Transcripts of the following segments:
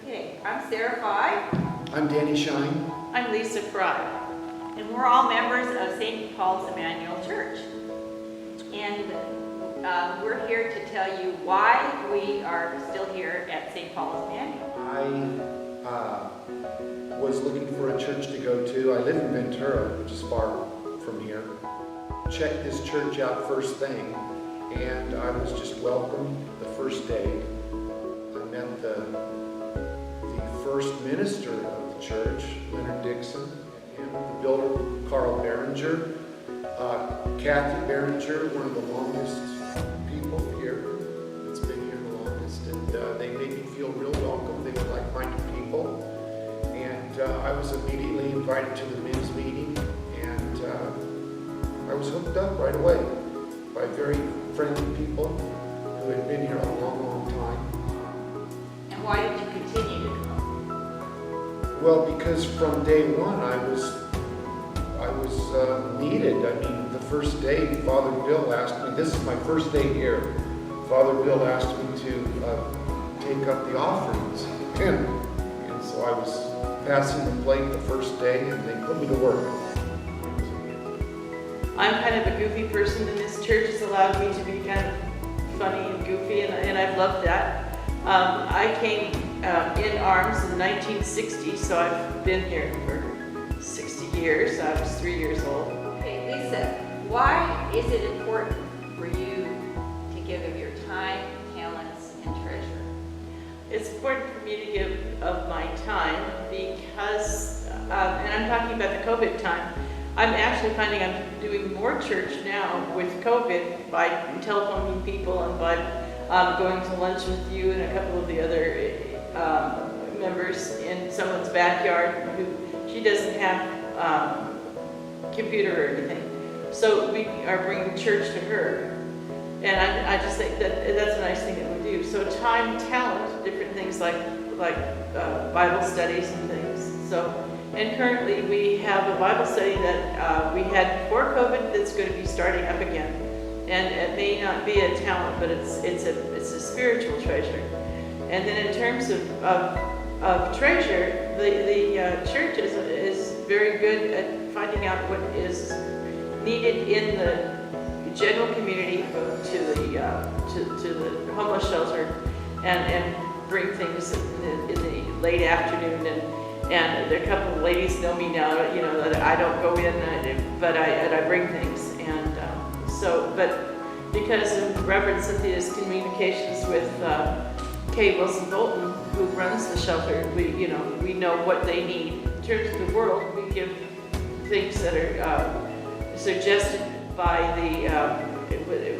Okay, I'm Sara Fye. I'm Danny Shine. I'm Lisa Fry. And we're all members of St. Paul's Emmanuel Church. And we're here to tell you why we are still here at St. Paul's Emmanuel. I was looking for a church to go to. I live in Ventura, which is far from here. Checked this church out first thing, and I was just welcomed the first day. I met the first minister of the church, Leonard Dixon, and the builder, Carl Behringer, Kathy Behringer, one of the longest people here that's been here the longest, and they made me feel real welcome. They were like-minded people, and I was immediately invited to the men's meeting, and I was hooked up right away by very friendly people who had been here a long, long time. And why did you continue to come? Well, because from day one I was needed. I mean, the first day Father Bill asked me, this is my first day here, Father Bill asked me to take up the offerings. And so I was passing the plate the first day and they put me to work. I'm kind of a goofy person, and this church has allowed me to be kind of funny and goofy, and I've loved that. I came in arms in 1960, so I've been here for 60 years. I was 3 years old. Okay, Lisa, why is it important for you to give of your time, talents, and treasure? It's important for me to give of my time because, and I'm talking about the COVID time, I'm actually finding I'm doing more church now with COVID by telephoning people and by going to lunch with you and a couple of the other members in someone's backyard who she doesn't have computer or anything. So we are bringing church to her. And I just think that that's a nice thing that we do. So time, talent, different things like Bible studies and things. So, and currently we have a Bible study that we had before COVID that's going to be starting up again. And it may not be a talent, but it's a spiritual treasure. And then in terms of treasure, the church is very good at finding out what is needed in the general community, go to the homeless shelter, and bring things in the late afternoon. And there are a couple of ladies know me now, you know, that I don't go in, but I bring things. And but because of Reverend Cynthia's communications with Kay Wilson-Bolton, who runs the shelter, we know what they need. In terms of the world, we give things that are suggested by the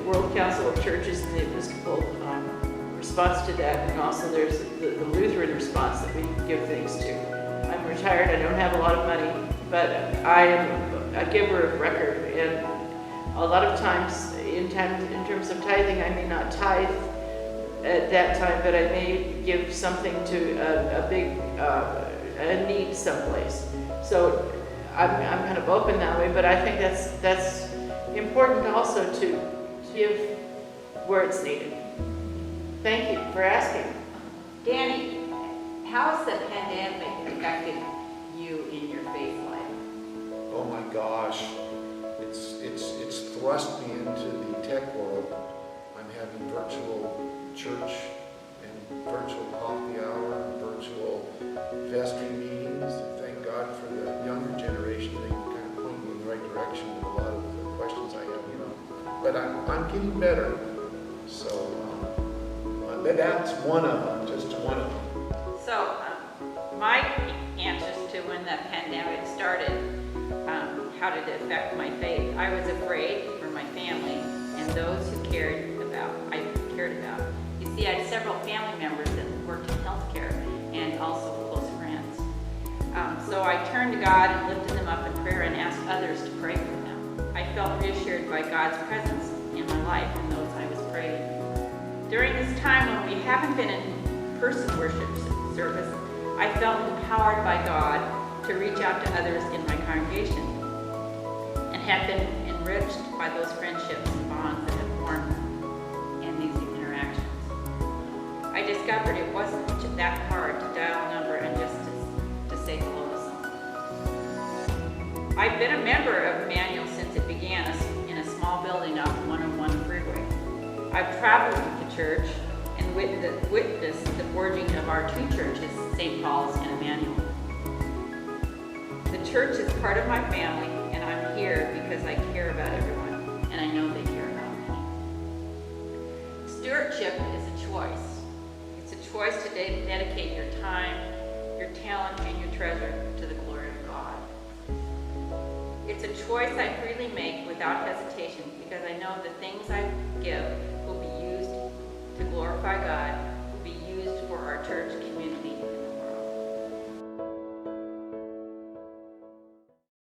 World Council of Churches and the Episcopal response to that, and also there's the Lutheran response that we give things to. I'm retired, I don't have a lot of money, but I am a giver of record, and a lot of times in terms of tithing, I may not tithe at that time, but I may give something to a big a need someplace. So I'm kind of open that way, but I think that's important also to give where it's needed. Thank you for asking. Danny, how has the pandemic affected you in your faith life? Oh my gosh, it's thrust me into the tech world. I'm having virtual church and virtual coffee hour and virtual vestry meetings. Thank God for the younger generation. They kind of point me in the right direction with a lot of the questions I have, But I'm getting better. So that's one of them, just one of them. So my answers to when the pandemic started, how did it affect my faith? I was afraid for my family and those who I cared about. You see, I had several family members that worked in healthcare and also close friends. So I turned to God and lifted them up in prayer and asked others to pray for them. I felt reassured by God's presence in my life and those I was praying. During this time when we haven't been in person worship service, I felt empowered by God to reach out to others in my congregation and have been enriched by those friendships and bonds that have formed in these interactions. I discovered it wasn't that hard to dial I've traveled with the church and witnessed the forging of our two churches, St. Paul's and Emmanuel. The church is part of my family, and I'm here because I care about everyone, and I know they care about me. Stewardship is a choice. It's a choice to dedicate your time, your talent, and your treasure to the glory of God. It's a choice I freely make without hesitation because I know the things I give will be used to glorify God, will be used for our church